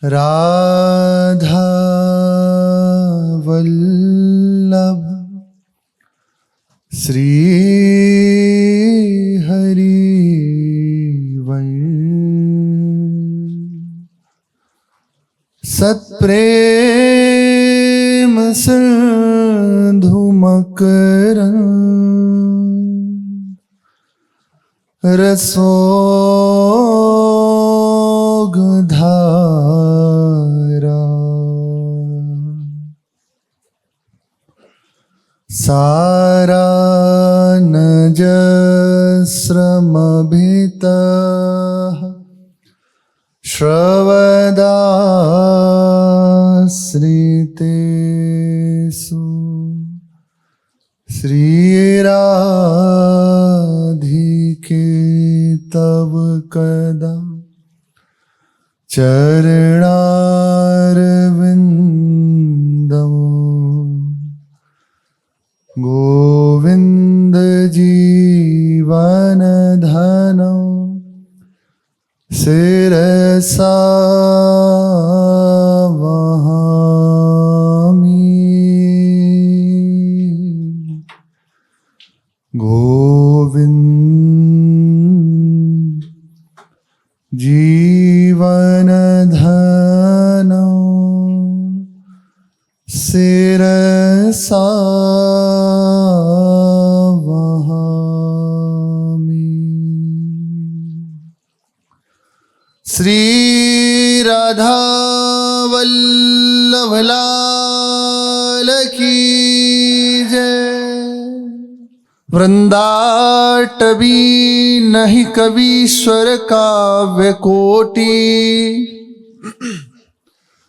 राधा वल्लभ श्री हरि सत्प्रेम सिंधु मकरंद रसोगधारा सारानजस्रमभितः श्रवदाश्रितेषु श्रीराधिके तव कदा चरणारविन्दं गोविन्द जीवनधनं शिरसा वहामि गोविन्द जीवनधनं शिरसा श्री राधा वल्लभ लाल की जय। वृंदाटवी नहीं कवीश्वर काव्य कोटि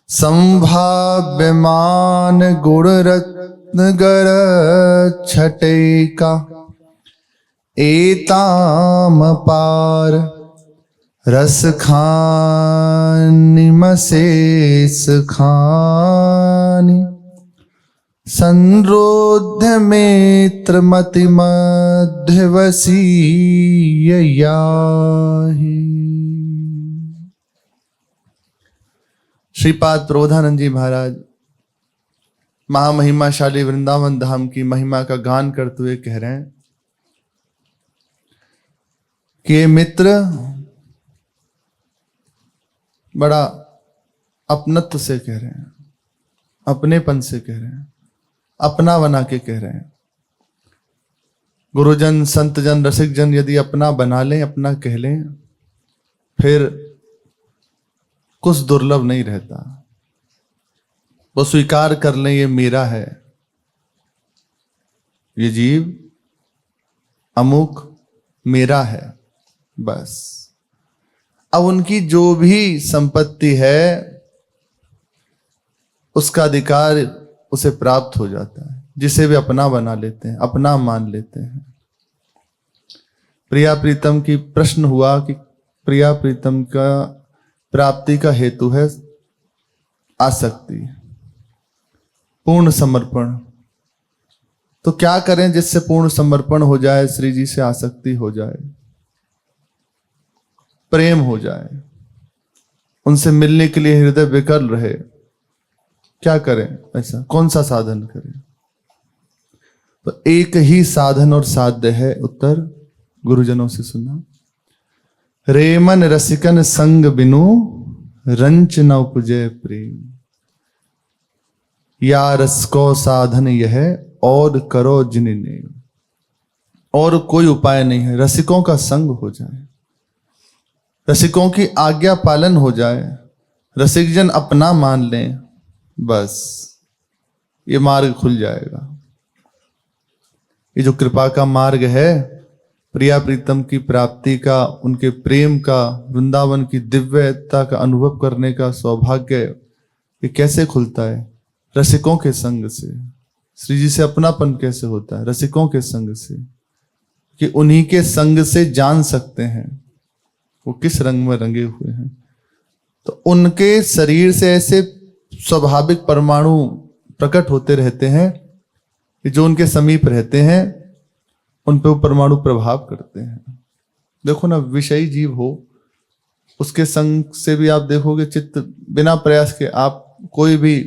संभाव्यमान गुण रत्न गर छटे का एताम पार रस खानि मसेस खानि संरोध्य मेत्र मति मध्यवसीययाहि। श्रीपाद प्रबोधानंद जी महाराज महामहिमाशाली वृंदावन धाम की महिमा का गान करते हुए कह रहे हैं कि ये मित्र बड़ा अपनत्व से कह रहे हैं, अपनेपन से कह रहे हैं, अपना बना के कह रहे हैं। गुरुजन संतजन रसिक जन यदि अपना बना लें, अपना कह लें, फिर कुछ दुर्लभ नहीं रहता। वो स्वीकार कर लें ये मेरा है, ये जीव अमुक मेरा है, बस। अब उनकी जो भी संपत्ति है उसका अधिकार उसे प्राप्त हो जाता है, जिसे वे अपना बना लेते हैं, अपना मान लेते हैं। प्रिया प्रीतम की प्रश्न हुआ कि प्रिया प्रीतम का प्राप्ति का हेतु है आसक्ति, पूर्ण समर्पण। तो क्या करें जिससे पूर्ण समर्पण हो जाए, श्री जी से आसक्ति हो जाए, प्रेम हो जाए, उनसे मिलने के लिए हृदय विकल रहे? क्या करें? ऐसा कौन सा साधन करें? तो एक ही साधन और साध्य है। उत्तर गुरुजनों से सुना, रेमन रसिकन संग बिनु रंच न उपजे प्रेम। या रस को साधन यह और करो जिनने। और कोई उपाय नहीं है, रसिकों का संग हो जाए, रसिकों की आज्ञा पालन हो जाए, रसिक जन अपना मान लें, बस ये मार्ग खुल जाएगा। ये जो कृपा का मार्ग है, प्रिया प्रीतम की प्राप्ति का, उनके प्रेम का, वृंदावन की दिव्यता का अनुभव करने का सौभाग्य, ये कैसे खुलता है? रसिकों के संग से। श्री जी से अपनापन कैसे होता है? रसिकों के संग से, कि उन्हीं के संग से जान सकते हैं वो किस रंग में रंगे हुए हैं। तो उनके शरीर से ऐसे स्वाभाविक परमाणु प्रकट होते रहते हैं कि जो उनके समीप रहते हैं उन पे वो परमाणु प्रभाव करते हैं। देखो ना, विषयी जीव हो उसके संग से भी आप देखोगे चित्त बिना प्रयास के, आप कोई भी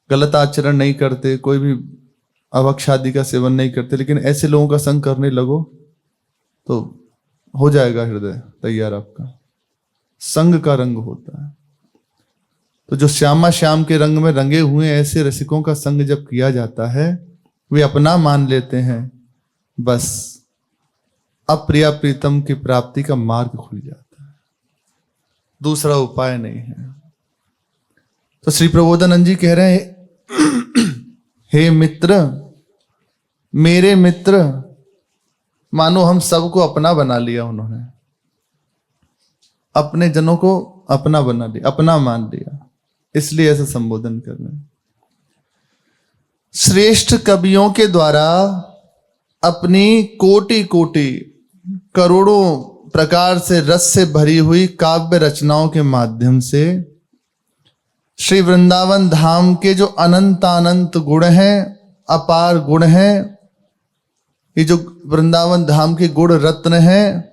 गलत आचरण नहीं करते, कोई भी अभक्ष आदि का सेवन नहीं करते, लेकिन ऐसे लोगों का संग करने लगो तो हो जाएगा हृदय तैयार आपका। संग का रंग होता है। तो जो श्यामा श्याम के रंग में रंगे हुए ऐसे रसिकों का संग जब किया जाता है, वे अपना मान लेते हैं, बस अप्रिया प्रीतम की प्राप्ति का मार्ग खुल जाता है, दूसरा उपाय नहीं है। तो श्री प्रबोधानंद जी कह रहे हैं, हे मित्र, मेरे मित्र, मानो हम सबको अपना बना लिया उन्होंने, अपने जनों को अपना बना लिया, अपना मान लिया, इसलिए ऐसा संबोधन कर रहे हैं। श्रेष्ठ कवियों के द्वारा अपनी कोटि कोटि करोड़ों प्रकार से रस से भरी हुई काव्य रचनाओं के माध्यम से श्री वृंदावन धाम के जो अनंतानंत गुण हैं, अपार गुण हैं, ये जो वृंदावन धाम के गुण रत्न हैं,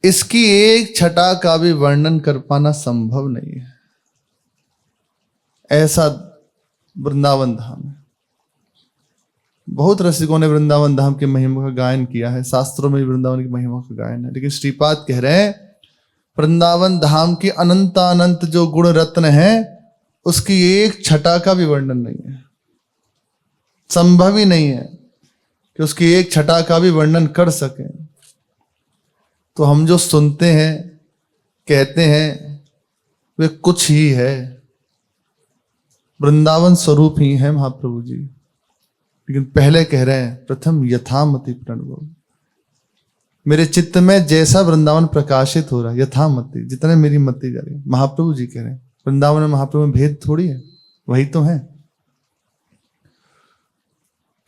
इसकी एक छटा का भी वर्णन कर पाना संभव नहीं है। ऐसा वृंदावन धाम है। बहुत रसिकों ने वृंदावन धाम की महिमा का गायन किया है, शास्त्रों में भी वृंदावन की महिमा का गायन है, लेकिन श्रीपाद कह रहे हैं वृंदावन धाम की अनंतानंत जो गुण रत्न है, उसकी एक छटा का भी वर्णन नहीं है। संभव ही नहीं है कि उसकी एक छटा का भी वर्णन कर सके। तो हम जो सुनते हैं, कहते हैं, वे कुछ ही है, वृंदावन स्वरूप ही है महाप्रभु जी। लेकिन पहले कह रहे हैं, प्रथम यथामति प्रणव, मेरे चित्त में जैसा वृंदावन प्रकाशित हो रहा है, यथामति, जितने मेरी मति जा रही है। महाप्रभु जी कह रहे हैं वृंदावन में महाप्रभु में भेद थोड़ी है, वही तो है।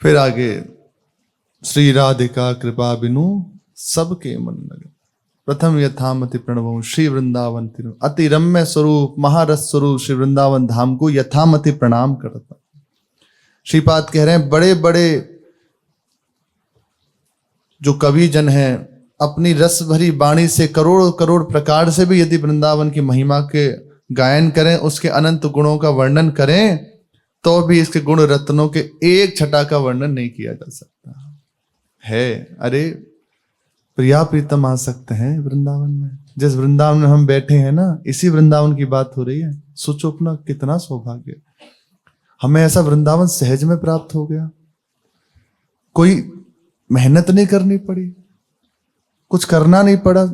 फिर आगे, श्री राधिका कृपा बिनु सबके मन लगे, प्रथम यथामति प्रणव श्री वृंदावन तिरु, अति रम्य स्वरूप महारस स्वरूप श्री वृंदावन धाम को यथामति प्रणाम करता। श्रीपाद कह रहे हैं बड़े बड़े जो कवि जन हैं, अपनी रस भरी वाणी से करोड़ करोड़ प्रकार से भी यदि वृंदावन की महिमा के गायन करें, उसके अनंत गुणों का वर्णन करें, तो भी इसके गुण रत्नों के एक छटा का वर्णन नहीं किया जा सकता है। अरे प्रिया प्रीतम आ सकते हैं वृंदावन में, जिस वृंदावन में हम बैठे हैं ना, इसी वृंदावन की बात हो रही है। सोचो अपना कितना सौभाग्य, हमें ऐसा वृंदावन सहज में प्राप्त हो गया, कोई मेहनत नहीं करनी पड़ी, कुछ करना नहीं पड़ा।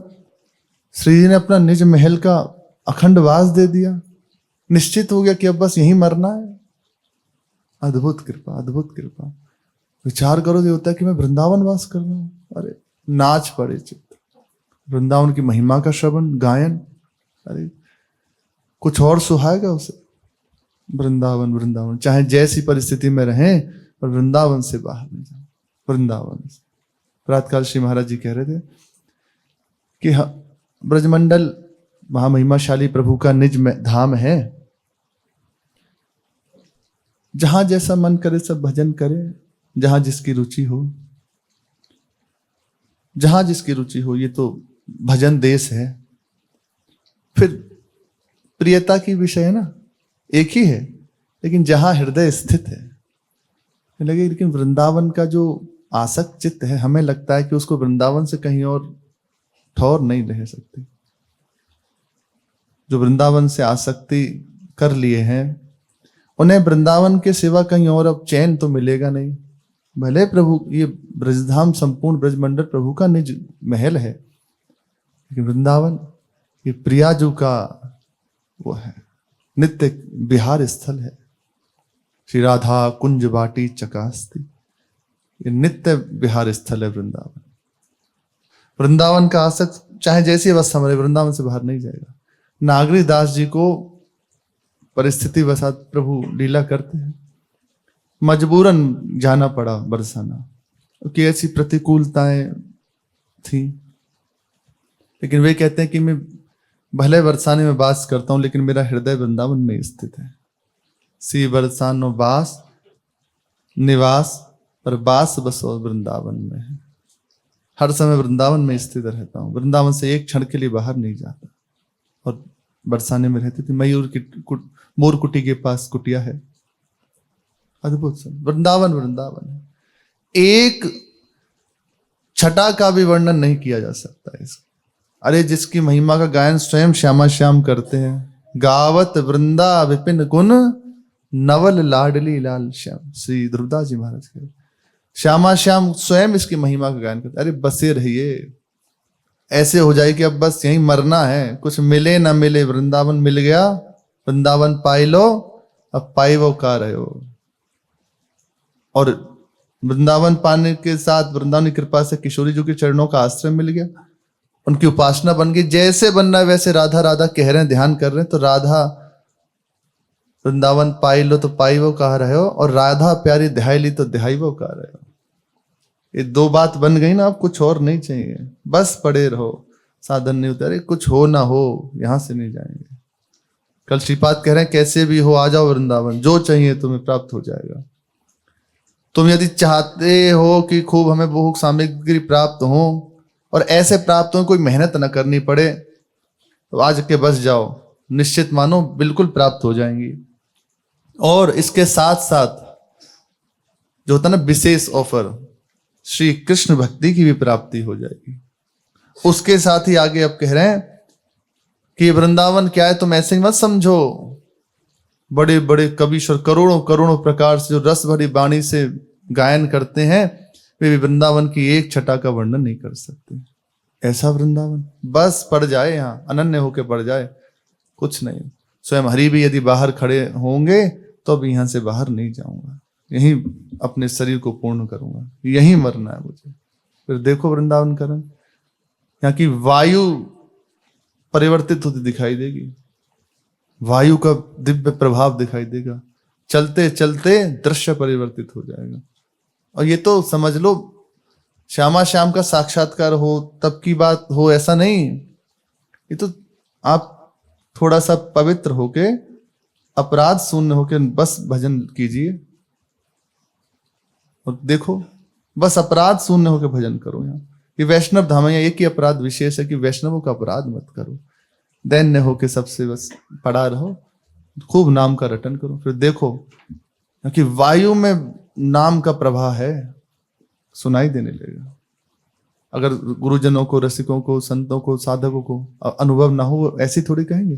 श्री जी ने अपना निज महल का अखंड वास दे दिया, निश्चित हो गया कि अब बस यहीं मरना है। अद्भुत कृपा, अद्भुत कृपा। विचार करो ये होता है कि मैं वृंदावन वास कर रहा हूं, अरे नाच पड़े चित्त, वृंदावन की महिमा का श्रवण गायन, अरे कुछ और सुहाएगा उसे। वृंदावन वृंदावन, चाहे जैसी परिस्थिति में रहें, पर वृंदावन से बाहर नहीं जाओ, वृंदावन से। प्रातःकाल श्री महाराज जी कह रहे थे कि ब्रजमंडल महामहिमाशाली प्रभु का निज धाम है, जहां जैसा मन करे सब भजन करे, जहां जिसकी रुचि हो, जहां जिसकी रुचि हो। ये तो भजन देश है। फिर प्रियता की विषय है ना, एक ही है, लेकिन जहां हृदय स्थित है लगे। लेकिन वृंदावन का जो आसक्त चित्त है, हमें लगता है कि उसको वृंदावन से कहीं और ठौर नहीं रह सकती। जो वृंदावन से आसक्ति कर लिए हैं, उन्हें वृंदावन के सिवा कहीं और अब चैन तो मिलेगा नहीं। भले प्रभु ये ब्रजधाम संपूर्ण ब्रजमंडल प्रभु का निज महल है, लेकिन वृंदावन ये प्रियाजू का वो है, नित्य विहार स्थल है। श्री राधा कुंज बाटी चकास्ती, ये नित्य विहार स्थल है वृंदावन। वृंदावन का आसक्त चाहे जैसी अवस्था में, वृंदावन से बाहर नहीं जाएगा। नागरी दास जी को परिस्थिति वसात प्रभु लीला करते हैं, मजबूरन जाना पड़ा बरसाना, क्योंकि ऐसी प्रतिकूलताएं थी। लेकिन वे कहते हैं कि मैं भले बरसाने में वास करता हूं, लेकिन मेरा हृदय वृंदावन में स्थित है। सी बरसानो वास निवास, पर वास बसो वृंदावन में है। हर समय वृंदावन में स्थित रहता हूँ, वृंदावन से एक क्षण के लिए बाहर नहीं जाता। और बरसाने में रहती थी, मोर कुटी के पास कुटिया है, अद्भुत सब वृंदावन वृंदावन है। एक छटा का भी वर्णन नहीं किया जा सकता इसका। अरे जिसकी महिमा का गायन स्वयं श्यामा श्याम करते हैं, गावत वृंदा विपिन गुण नवल लाडली लाल श्याम, श्री ध्रुवदास जी महाराज के श्यामा श्याम स्वयं इसकी महिमा का गायन करते। अरे बसे रहिए, ऐसे हो जाए कि अब बस यहीं मरना है, कुछ मिले ना मिले, वृंदावन मिल गया, वृंदावन पाई लो, अब पाई वो का रहे हो। और वृंदावन पाने के साथ वृंदावन की कृपा से किशोरी जी के चरणों का आश्रय मिल गया, उनकी उपासना बन गई। जैसे बनना है वैसे राधा राधा कह रहे हैं, ध्यान कर रहे हैं, तो राधा वृंदावन पाई लो तो पाई वो कह रहे हो, और राधा प्यारी ध्याई ली तो ध्याई वो कह रहे हो। ये दो बात बन गई ना, अब कुछ और नहीं चाहिए, बस पड़े रहो, साधन नहीं उतारे, कुछ हो ना हो यहां से नहीं जाएंगे। कल श्रीपाद कह रहे हैं कैसे भी हो आ जाओ वृंदावन, जो चाहिए तुम्हें प्राप्त हो जाएगा। तुम यदि चाहते हो कि खूब हमें भोग सामग्री प्राप्त हो और ऐसे प्राप्त हो कोई मेहनत न करनी पड़े, तो आज के बस जाओ, निश्चित मानो बिल्कुल प्राप्त हो जाएंगी। और इसके साथ साथ जो होता ना विशेष ऑफर, श्री कृष्ण भक्ति की भी प्राप्ति हो जाएगी। उसके साथ ही आगे अब कह रहे हैं कि वृंदावन क्या है, तुम ऐसे ही मत समझो। बड़े बड़े कवीश्वर करोड़ों करोड़ों प्रकार से जो रस भरी वाणी से गायन करते हैं, वे भी वृंदावन की एक छटा का वर्णन नहीं कर सकते। ऐसा वृंदावन बस पड़ जाए, यहां अनन्य होके पड़ जाए, कुछ नहीं। स्वयं हरि भी यदि बाहर खड़े होंगे तो भी यहां से बाहर नहीं जाऊंगा, यहीं अपने शरीर को पूर्ण करूंगा, यहीं मरना है मुझे। फिर देखो वृंदावन करण, यहाँ की वायु परिवर्तित होती दिखाई देगी, वायु का दिव्य प्रभाव दिखाई देगा, चलते चलते दृश्य परिवर्तित हो जाएगा। और ये तो समझ लो श्यामा श्याम का साक्षात्कार हो तब की बात हो, ऐसा नहीं। ये तो आप थोड़ा सा पवित्र होके, अपराध शून्य होके बस भजन कीजिए और देखो, बस अपराध शून्य होके भजन करो। यहाँ ये वैष्णव धाम है, एक ही अपराध विशेष है कि वैष्णवों का अपराध मत करो, दैन्य होके सबसे बस पड़ा रहो, खूब नाम का रटन करो। फिर देखो कि वायु में नाम का प्रवाह है, सुनाई देने लगेगा। अगर गुरुजनों को, रसिकों को, संतों को, साधकों को अनुभव ना हो, वो ऐसी थोड़ी कहेंगे,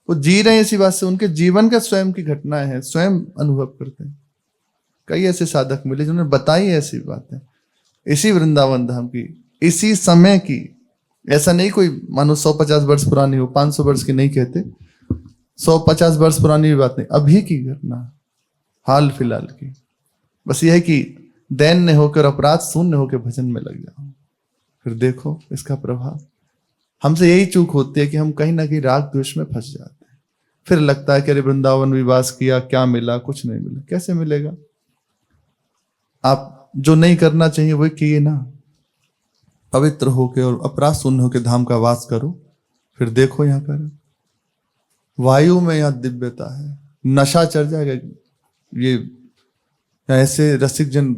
वो जी रहे हैं इसी बात से, उनके जीवन का स्वयं की घटनाएं हैं, स्वयं अनुभव करते हैं। कई ऐसे साधक मिले जिन्होंने बताई ऐसी बातें, इसी वृंदावन धाम की, इसी समय की। ऐसा नहीं कोई मानो 150 वर्ष पुरानी हो, 500 वर्ष की नहीं कहते, 150 वर्ष पुरानी भी बात नहीं, अभी की घटना, हाल फिलहाल की। बस यह है कि दैन्य होकर, अपराध शून्य होकर भजन में लग जाओ, फिर देखो इसका प्रभाव। हमसे यही चूक होती है कि हम कहीं ना कहीं राग द्वेष में फंस जाते हैं, फिर लगता है कि अरे वृंदावन विवास किया, क्या मिला, कुछ नहीं मिला। कैसे मिलेगा? आप जो नहीं करना चाहिए वही किए ना, पवित्र होके और अपराध शून्य होके धाम का वास करो, फिर देखो यहाँ कर वायु में यहाँ दिव्यता है, नशा चढ़ जाएगा। ये ऐसे रसिक जन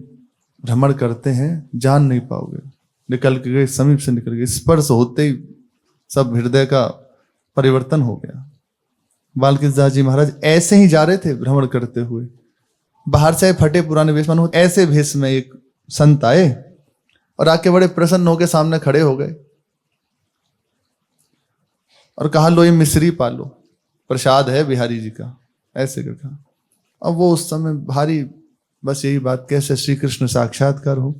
भ्रमण करते हैं, जान नहीं पाओगे, निकल के गए, समीप से निकल गए, स्पर्श होते ही सब हृदय का परिवर्तन हो गया। बालकृष्ण दास जी महाराज ऐसे ही जा रहे थे भ्रमण करते हुए, बाहर से फटे पुराने वेश में, ऐसे भेष में एक संत आए और आके बड़े प्रसन्न होकर सामने खड़े हो गए और कहा, लो ये मिश्री पालो, प्रसाद है बिहारी जी का, ऐसे कर कहा। अब वो उस समय भारी बस यही बात, कैसे श्री कृष्ण साक्षात्कार हो।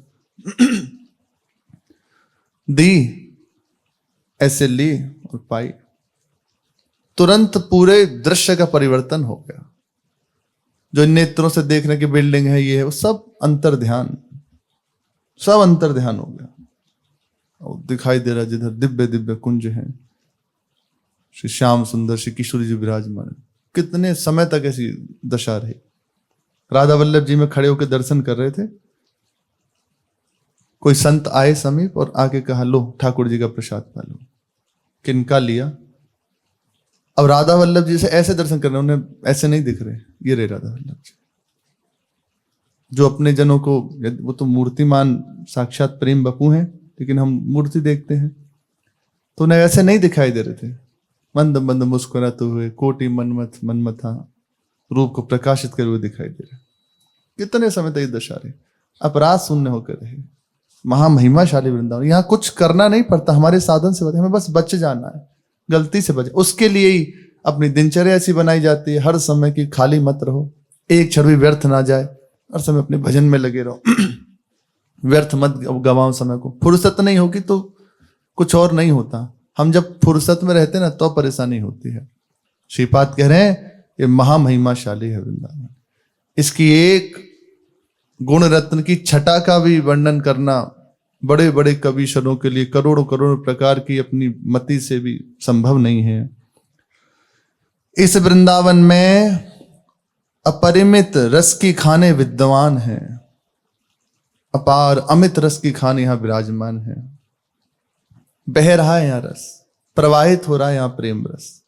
दी, ऐसे ली और पाई, तुरंत पूरे दृश्य का परिवर्तन हो गया। जो नेत्रों से देखने की बिल्डिंग है, ये है, वो सब अंतर ध्यान, सब अंतर ध्यान हो गया और दिखाई दे रहा जिधर दिव्य दिव्य कुंज हैं, श्री श्याम सुंदर श्री किशोरी जी विराजमान। कितने समय तक ऐसी दशा रही। राधा वल्लभ जी में खड़े होकर दर्शन कर रहे थे, कोई संत आए समीप और आके कहा, लो ठाकुर जी का प्रसाद पा लो। किनका लिया? अब राधा वल्लभ जी से ऐसे दर्शन कर रहे, उन्हें ऐसे नहीं दिख रहे, ये रहे राधा वल्लभ जी, जो अपने जनों को, वो तो मूर्तिमान साक्षात प्रेम बपू हैं, लेकिन हम मूर्ति देखते हैं तो उन्हें ऐसे नहीं दिखाई दे रहे थे। मंद मंद मुस्कुराते हुए कोटि मनमथ मनमथा रूप को प्रकाशित करे हुए दिखाई दे रहे। कितने समय तक ये दशा रहे, अपराध शून्य होकर रहे। महामहिमाशाली वृंदावन, यहाँ कुछ करना नहीं पड़ता, हमारे साधन से हमें बस बच जाना है, गलती से बचे। उसके लिए ही अपनी दिनचर्या ऐसी बनाई जाती है, हर समय की खाली मत रहो, एक क्षण भी व्यर्थ ना जाए, हर समय अपने भजन में लगे रहो। व्यर्थ मत गवाओ समय को। फुर्सत नहीं होगी तो कुछ और नहीं होता। हम जब फुर्सत में रहते ना तो परेशानी होती है। श्रीपाद कह रहे हैं ये महामहिमाशाली है वृंदावन। इसकी एक गुण रत्न की छटा का भी वर्णन करना बड़े बड़े कविशरों के लिए करोड़ों करोड़ों प्रकार की अपनी मति से भी संभव नहीं है। इस वृंदावन में अपरिमित रस की खाने विद्यमान हैं, अपार अमित रस की खान यहां विराजमान है। बह रहा है यहां रस, प्रवाहित हो रहा है यहां प्रेम रस।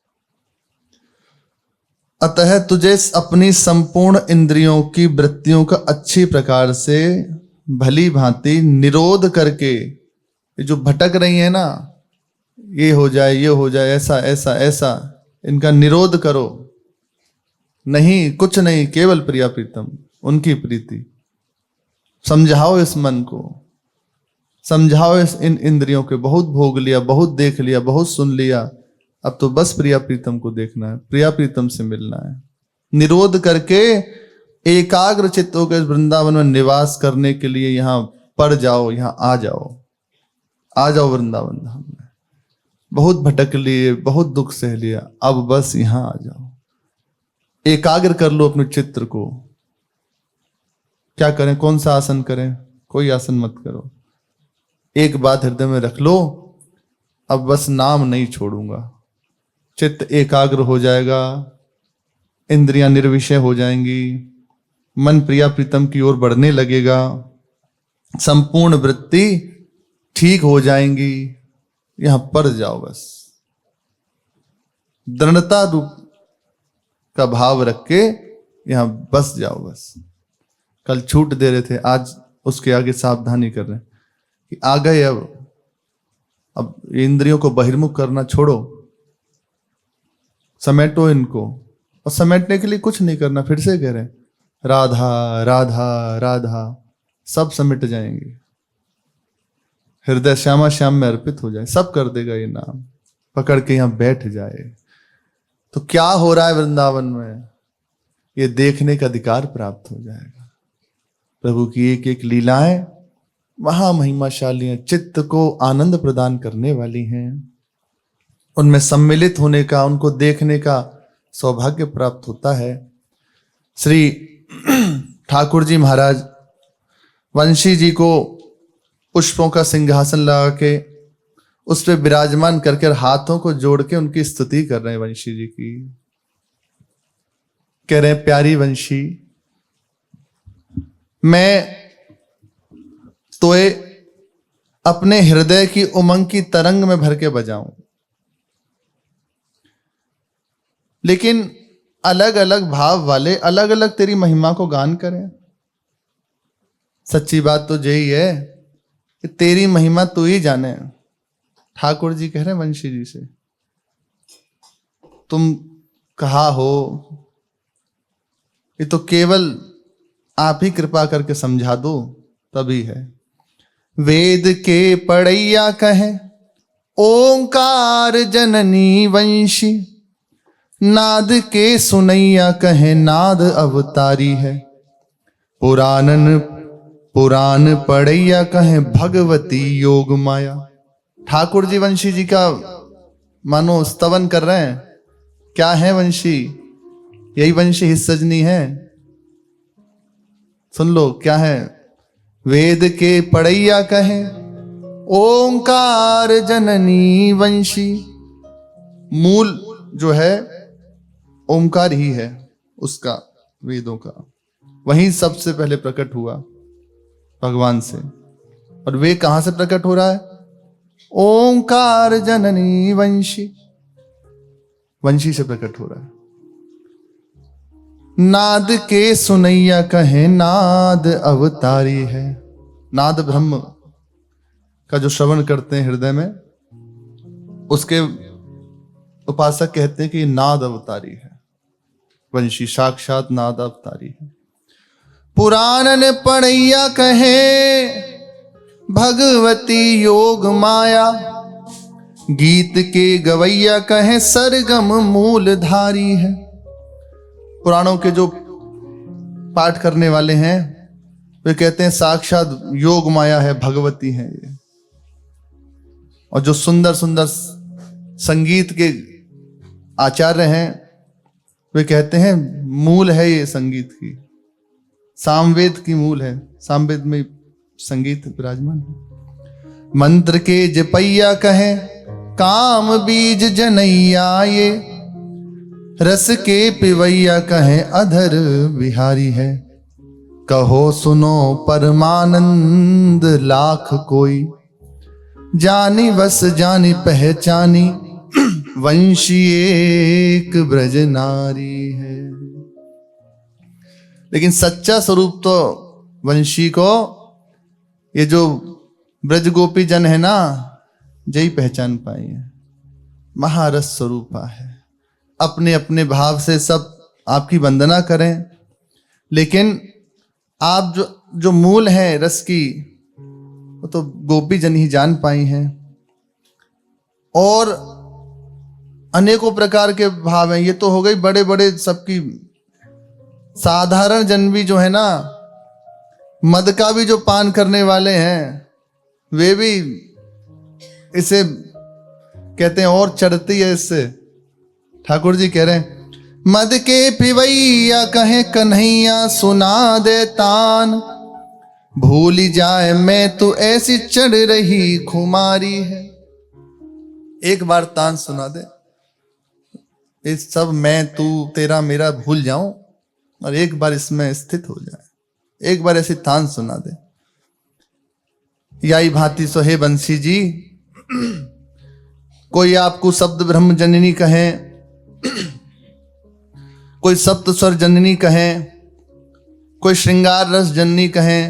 अतः तुझे अपनी संपूर्ण इंद्रियों की वृत्तियों का अच्छी प्रकार से भली भांति निरोध करके, ये जो भटक रही है ना, ये हो जाए ये हो जाए ऐसा ऐसा ऐसा, इनका निरोध करो। नहीं, कुछ नहीं, केवल प्रिया प्रीतम, उनकी प्रीति। समझाओ इस मन को, समझाओ इस इन इंद्रियों के, बहुत भोग लिया, बहुत देख लिया, बहुत सुन लिया, अब तो बस प्रिया प्रीतम को देखना है, प्रिया प्रीतम से मिलना है। निरोध करके एकाग्र चित्त होकर इस वृंदावन में निवास करने के लिए यहां पड़ जाओ, यहां आ जाओ, आ जाओ वृंदावन धाम में। बहुत भटक लिए, बहुत दुख सह लिया, अब बस यहां आ जाओ। एकाग्र कर लो अपने चित्र को। क्या करें, कौन सा आसन करें? कोई आसन मत करो, एक बात हृदय में रख लो, अब बस नाम नहीं छोड़ूंगा। चित्त एकाग्र हो जाएगा, इंद्रियां निर्विषय हो जाएंगी, मन प्रिया प्रीतम की ओर बढ़ने लगेगा, संपूर्ण वृत्ति ठीक हो जाएंगी। यहां पर जाओ, बस दृढ़ता रूप का भाव रख के यहां बस जाओ। बस कल छूट दे रहे थे, आज उसके आगे सावधानी कर रहे हैं कि आ गए। अब इंद्रियों को बहिर्मुख करना छोड़ो, समेटो इनको। और समेटने के लिए कुछ नहीं करना, फिर से कह रहे हैं राधा राधा राधा, सब समिट जाएंगे। हृदय श्यामा श्याम में अर्पित हो जाए, सब कर देगा ये नाम। पकड़ के यहां बैठ जाए तो क्या हो रहा है वृंदावन में, ये देखने का अधिकार प्राप्त हो जाएगा। प्रभु की एक एक लीलाएं महामहिमाशाली हैं, चित्त को आनंद प्रदान करने वाली हैं। उनमें सम्मिलित होने का, उनको देखने का सौभाग्य प्राप्त होता है। श्री ठाकुर जी महाराज वंशी जी को पुष्पों का सिंहासन लगा के उस पर विराजमान करके हाथों को जोड़ के उनकी स्तुति कर रहे हैं वंशी जी की। कह रहे हैं प्यारी वंशी, मैं तोए अपने हृदय की उमंग की तरंग में भर के बजाऊं, लेकिन अलग अलग भाव वाले अलग अलग तेरी महिमा को गान करें। सच्ची बात तो यही है कि तेरी महिमा तू ही जाने। ठाकुर जी कह रहे हैं वंशी जी से, तुम कहा हो, ये तो केवल आप ही कृपा करके समझा दो तभी है। वेद के पढ़ैया कहे ओंकार जननी वंशी, नाद के सुनैया कहे नाद अवतारी है। पुराण पढ़ैया कहे भगवती योग माया। ठाकुर जी वंशी जी का मानो स्तवन कर रहे हैं। क्या है वंशी? यही वंशी हिस्सजनी है। सुन लो क्या है। वेद के पढ़ैया कहे ओंकार जननी वंशी। मूल जो है ओंकार ही है उसका, वेदों का। वहीं सबसे पहले प्रकट हुआ भगवान से। और वे कहां से प्रकट हो रहा है? ओंकार जननी वंशी, वंशी से प्रकट हो रहा है। नाद के सुनैया कहे नाद अवतारी है। नाद ब्रह्म, का जो श्रवण करते हैं हृदय में, उसके उपासक कहते हैं कि ये नाद अवतारी है, वंशी साक्षात नाद अवतारी है। पुराणन पढ़ैया कहे भगवती योग माया, गीत के गवैया कहे सरगम मूलधारी है। पुराणों के जो पाठ करने वाले हैं वे कहते हैं साक्षात योग माया है, भगवती है ये। और जो सुंदर सुंदर संगीत के आचार्य हैं वे कहते हैं मूल है ये संगीत की, सामवेद की मूल है, सामवेद में संगीत विराजमान है। मंत्र के जपैया कहे काम बीज जनैया, ये रस के पिवैया कहे अधर बिहारी है। कहो सुनो परमानंद लाख कोई, जानी बस जानी पहचानी वंशी एक ब्रज नारी है। लेकिन सच्चा स्वरूप तो वंशी को ये जो ब्रज गोपी जन है ना, यही पहचान पाई है। महारस स्वरूपा है, अपने अपने भाव से सब आपकी वंदना करें, लेकिन आप जो मूल है रस की, वो तो गोपी जन ही जान पाई हैं। और अनेकों प्रकार के भाव हैं। ये तो हो गई बड़े बड़े सबकी, साधारण जन भी जो है ना, मद का भी जो पान करने वाले हैं वे भी इसे कहते हैं और चढ़ती है इससे। ठाकुर जी कह रहे हैं मद के पिवैया कहे कन्हैया सुना दे तान, भूली जाए मैं तो ऐसी चढ़ रही खुमारी है। एक बार तान सुना दे, इस सब मैं तू तेरा मेरा भूल जाऊं और एक बार इसमें स्थित हो जाए। एक बार ऐसी तान सुना दे। याई भांति सोहे बंसी जी, कोई आपको शब्द ब्रह्म जननी कहे, कोई सप्त स्वर जननी कहे, कोई श्रृंगार रस जननी कहे,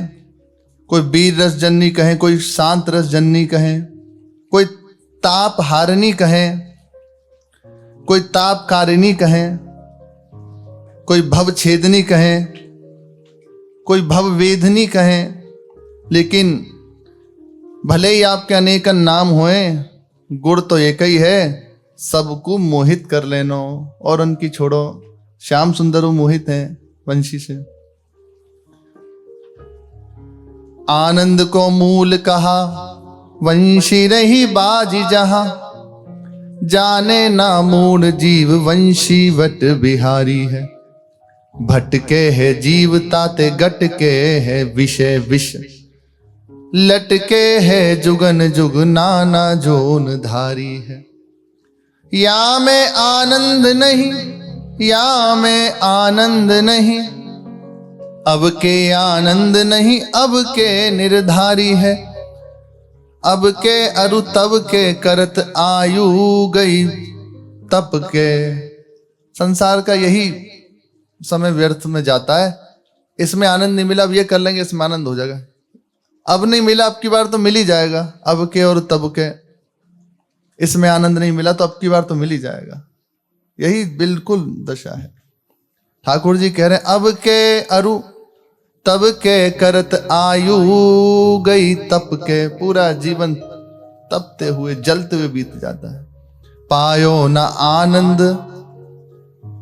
कोई वीर रस जननी कहे, कोई शांत रस जननी कहे, कोई ताप हारिणी कहे, कोई ताप कारिणी कहे, कोई भव छेदनी कहे, कोई भव वेदनी कहे। लेकिन भले ही आपके अनेकन नाम होए, गुण तो एक ही है, सबको मोहित कर लेनो और उनकी छोड़ो। श्याम सुंदर मोहित हैं वंशी से। आनंद को मूल कहा वंशी रही बाजी जहां, जाने ना मूल जीव वंशी वट बिहारी है। भटके है जीव ताते गटके है विषय विष, लटके है जुगन जुग नाना जोन धारी है। या में आनंद नहीं, या में आनंद नहीं, अब के आनंद नहीं, अब के निर्धारी है। अब के अरु तब के करत आयु गई तप के। संसार का यही समय व्यर्थ में जाता है। इसमें आनंद नहीं मिला, अब ये कर लेंगे इसमें आनंद हो जाएगा। अब नहीं मिला, अब की बार तो मिल ही जाएगा। अब के और तब के, इसमें आनंद नहीं मिला तो अब की बार तो मिल ही जाएगा। यही बिल्कुल दशा है। ठाकुर जी कह रहे हैं अब के अरु तब के करत आयु गई तप के। पूरा जीवन तपते हुए जलते हुए बीत जाता है। पायो ना आनंद,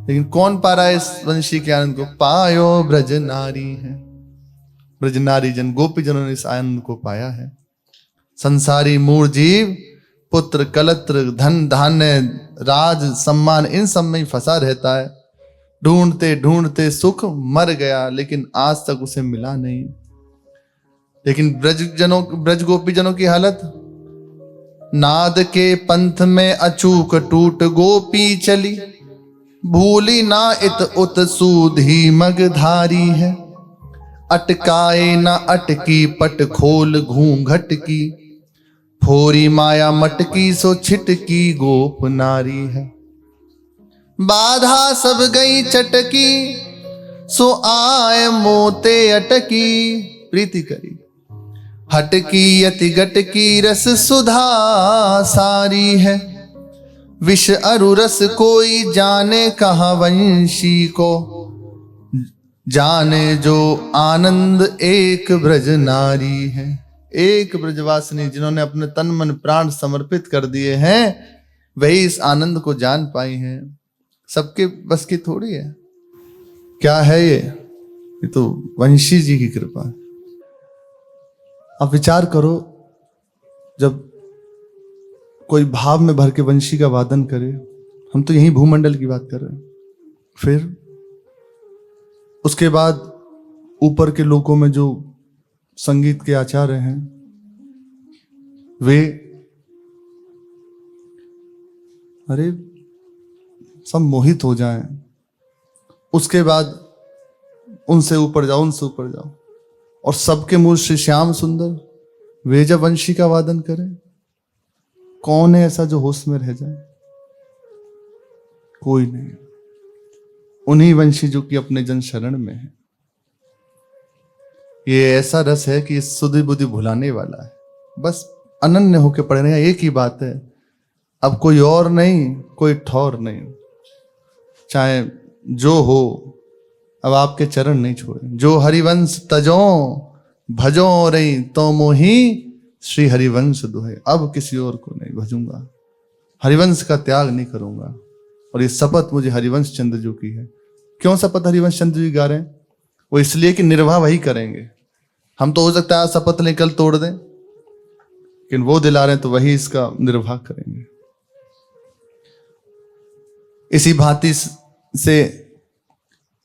लेकिन कौन पा रहा है इस वंशी के आनंद को? पायो ब्रज नारी है। ब्रज नारी जन गोपी जनों ने इस आनंद को पाया है। संसारी मूढ़ जीव पुत्र कलत्र धन धान्य राज सम्मान इन सब में ही फंसा रहता है। ढूंढते ढूंढते सुख मर गया, लेकिन आज तक उसे मिला नहीं। लेकिन ब्रज गोपी जनों की हालत, नाद के पंथ में अचूक टूट गोपी चली, भूली ना इत उत सूधी मगधारी है। अटकाए ना अटकी पट खोल घूंघट की, फोरी माया मटकी सो छिटकी गोप नारी है। बाधा सब गई चटकी सो आए मोते अटकी, प्रीति करी हटकी अति गटकी रस सुधा सारी है, विष अरु रस कोई जाने कहाँ वंशी को, जाने जो आनंद एक ब्रज नारी है। एक ब्रजवासिनी जिन्होंने अपने तन मन प्राण समर्पित कर दिए हैं, वही इस आनंद को जान पाई हैं। सबके बस की थोड़ी है। क्या है ये तो वंशी जी की कृपा। आप विचार करो, जब कोई भाव में भर के वंशी का वादन करे, हम तो यही भूमंडल की बात कर रहे हैं, फिर उसके बाद ऊपर के लोकों में जो संगीत के आचार्य हैं, वे अरे सब मोहित हो जाएं। उसके बाद उनसे ऊपर जाओ, उनसे ऊपर जाओ, और सबके मूल श्री श्याम सुंदर वे जब वंशी का वादन करें, कौन है ऐसा जो होश में रह जाए? कोई नहीं। उन्हीं वंशी जो कि अपने जन शरण में है। ये ऐसा रस है कि सुधि बुद्धि भुलाने वाला है। बस अनन्य होके पढ़ने, एक ही बात है, अब कोई और नहीं, कोई ठौर नहीं, चाहे जो हो, अब आपके चरण नहीं छोड़े। जो हरिवंश तजो भजो रही तो मोही श्री हरिवंश दुहे। अब किसी और को नहीं भजूंगा, हरिवंश का त्याग नहीं करूंगा। और ये शपथ मुझे हरिवंश चंद्र जी की है। क्यों शपथ हरिवंश चंद्र जी गा रहे हैं? वो इसलिए कि निर्वाह वही करेंगे। हम तो हो सकता है शपथ लें कल तोड़ दें, लेकिन वो दिला रहे हैं तो वही इसका निर्वाह करेंगे। इसी भांति से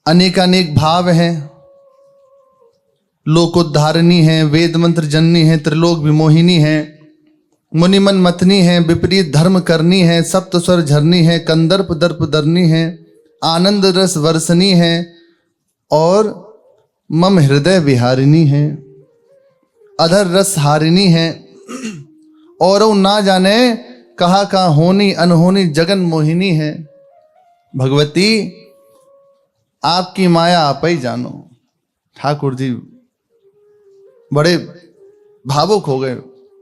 अनेकानेक भाव हैं, लोकोद्धारिणी हैं, वेद मंत्र जननी हैं, त्रिलोक विमोहिनी हैं, मुनिमन मथनी है, विपरीत धर्म करनी है, सप्त स्वर झरनी है, कंदर्प दर्प दरनी है, आनंद रस वर्षनी है, और मम हृदय विहारिणी है, अधर रस हारिणी है, और ना जाने कहा कहाँ होनी अनहोनी जगन मोहिनी है। भगवती आपकी माया आप ही जानो। ठाकुर जी बड़े भावुक हो गए,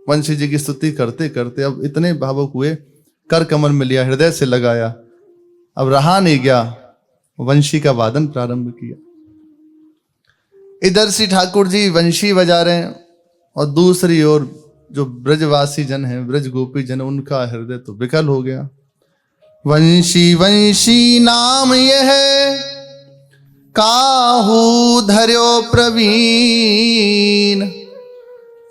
वंशी जी की स्तुति करते करते। अब इतने भावुक हुए, कर कमर में लिया, हृदय से लगाया, अब रहा नहीं गया, वंशी का वादन प्रारंभ किया। इधर से ठाकुर जी वंशी बजा रहे हैं, और दूसरी ओर जो ब्रजवासी जन है, ब्रज गोपी जन, उनका हृदय तो विकल हो गया। वंशी वंशी नाम यह काहू धर्यो प्रवीण,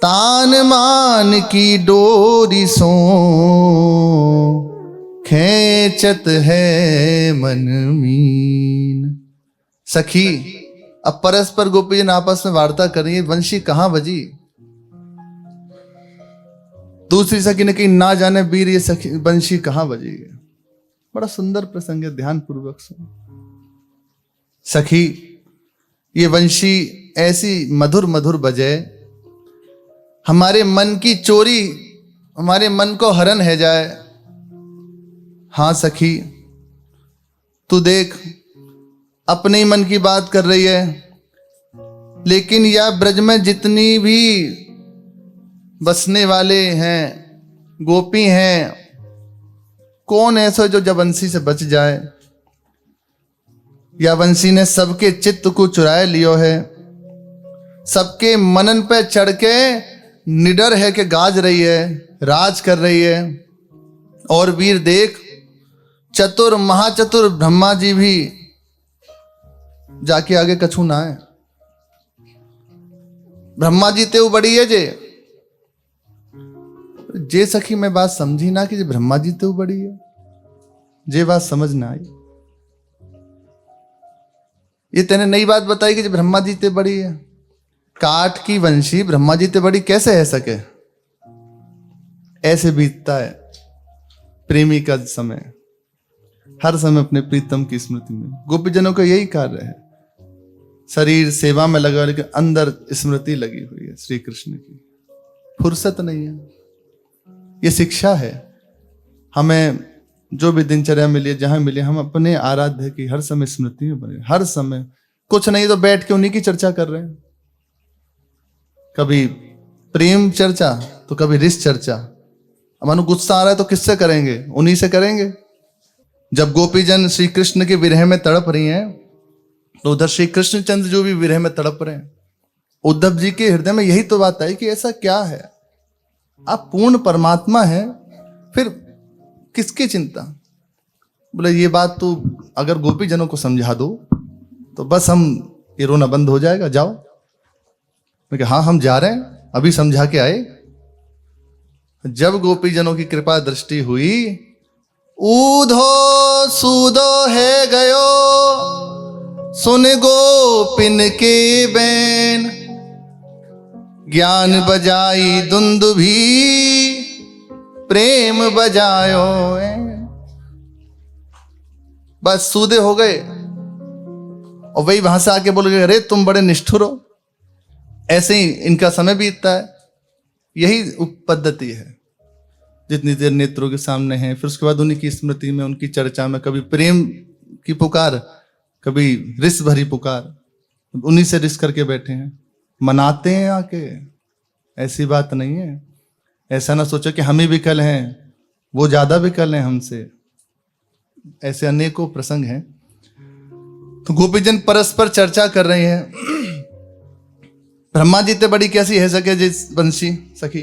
तान मान की डोरी सो खेचत है मन मीन। सखी, अब परस्पर गोपीजन आपस में वार्ता कर रही है, वंशी कहां बजी। दूसरी सखी ने कही, ना जाने वीर ये सखी वंशी कहां बजी है। बड़ा सुंदर प्रसंग है, ध्यान पूर्वक सुनो। सखी, ये वंशी ऐसी मधुर मधुर बजे, हमारे मन की चोरी, हमारे मन को हरण है जाए। हाँ सखी, तू देख, अपने ही मन की बात कर रही है, लेकिन यह ब्रज में जितनी भी बसने वाले हैं, गोपी हैं, कौन ऐसा जो जब वंशी से बच जाए। या वंशी ने सबके चित्त को चुराए लियो है, सबके मनन पे चढ़ के निडर है कि गाज रही है, राज कर रही है। और वीर देख, चतुर महाचतुर ब्रह्मा जी भी जाके आगे कछु ना है। ब्रह्मा जी ते बड़ी है जे सखी मैं बात समझी ना कि ब्रह्मा जी ते बड़ी है, जे बात समझ ना आई। ये तेने नई बात बताई कि ब्रह्मा जी ते बड़ी है। काठ की वंशी ब्रह्मा जी ते बड़ी कैसे है सके। ऐसे बीतता है प्रेमी का समय, हर समय अपने प्रीतम की स्मृति में। गोपीजनों का यही कार्य है, शरीर सेवा में लगा, लेकिन अंदर स्मृति लगी हुई है श्री कृष्ण की। फुर्सत नहीं है। ये शिक्षा है हमें, जो भी दिनचर्या मिली, जहां मिले, हम अपने आराध्य की हर समय स्मृति में बने। हर समय कुछ नहीं तो बैठ के उन्हीं की चर्चा कर रहे हैं। कभी प्रेम चर्चा तो कभी रिस चर्चा। मानो गुस्सा आ रहा है तो किससे करेंगे? उन्हीं से करेंगे। जब गोपीजन श्री कृष्ण के विरह में तड़प रही हैं तो उधर श्री कृष्णचंद्र जो भी विरह में तड़प रहे हैं, उद्धव जी के हृदय में यही तो बात आई कि ऐसा क्या है, आप पूर्ण परमात्मा हैं, फिर किसकी चिंता? बोले ये बात तो अगर गोपीजनों को समझा दो तो बस हम ये रोना बंद हो जाएगा, जाओ। मैं कहा हाँ हम जा रहे हैं, अभी समझा के आए। जब गोपीजनों की कृपा दृष्टि हुई, ऊधो सूदो है गयो सुन गोपिन के बैन, ज्ञान बजाई दुंदुभी प्रेम बजायो। बस सूदे हो गए और वही वहां से आके बोल गए अरे तुम बड़े निष्ठुर हो। ऐसे ही इनका समय बीतता है। यही पद्धति है। जितनी देर नेत्रों के सामने है, फिर उसके बाद उन्हीं की स्मृति में, उनकी चर्चा में कभी प्रेम की पुकार, कभी रिस भरी पुकार, उन्हीं से रिस करके बैठे हैं, मनाते हैं आके। ऐसी बात नहीं है। ऐसा ना सोचो कि हम ही विकल हैं, वो ज्यादा विकल हैं हमसे। ऐसे अनेकों प्रसंग हैं। तो गोपीजन परस्पर चर्चा कर रहे हैं। ब्रह्मा जी ते बड़ी कैसी है सके जिस बंसी सखी।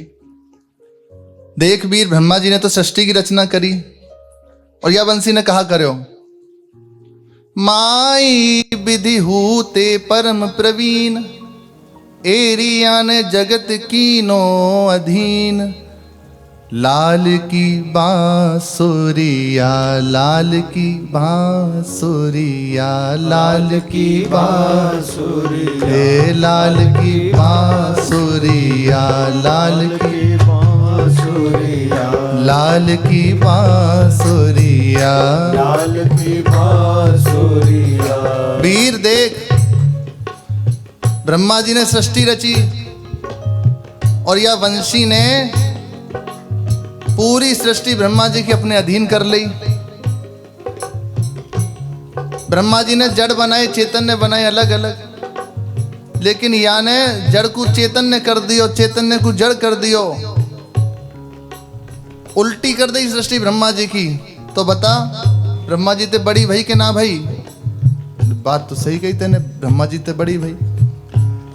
देख वीर, ब्रह्मा जी ने तो सृष्टि की रचना करी और यह बंसी ने कहा करो, माई विधि हूते परम प्रवीण, एरिया ने जगत कीनो अधीन, लाल की बांसुरिया, लाल की बांसुरिया, लाल की बांसुरिया, हे लाल की बांसुरिया, लाल की बांसुरिया, लाल की बांसुरिया, लाल की बांसुरिया। वीर देख, ब्रह्मा जी ने सृष्टि रची और यह वंशी ने पूरी सृष्टि ब्रह्मा जी की अपने अधीन कर ली। ब्रह्मा जी ने जड़ बनाए, चैतन्य बनाए अलग अलग, लेकिन या ने जड़ को चैतन्य कर दियो, चैतन्य को जड़ कर दियो, उल्टी कर दी सृष्टि ब्रह्मा जी की। तो बता, ब्रह्मा जी ते बड़ी भाई के ना भाई? बात तो सही कही तेने, ब्रह्मा जी ते बड़ी भाई।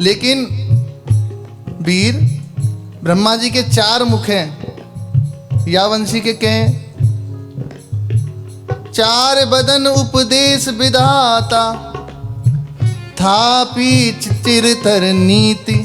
लेकिन वीर, ब्रह्मा जी के 4 मुख हैं, यावंशी के कहें 4 बदन उपदेश विधाता, थापी चिरतर नीति,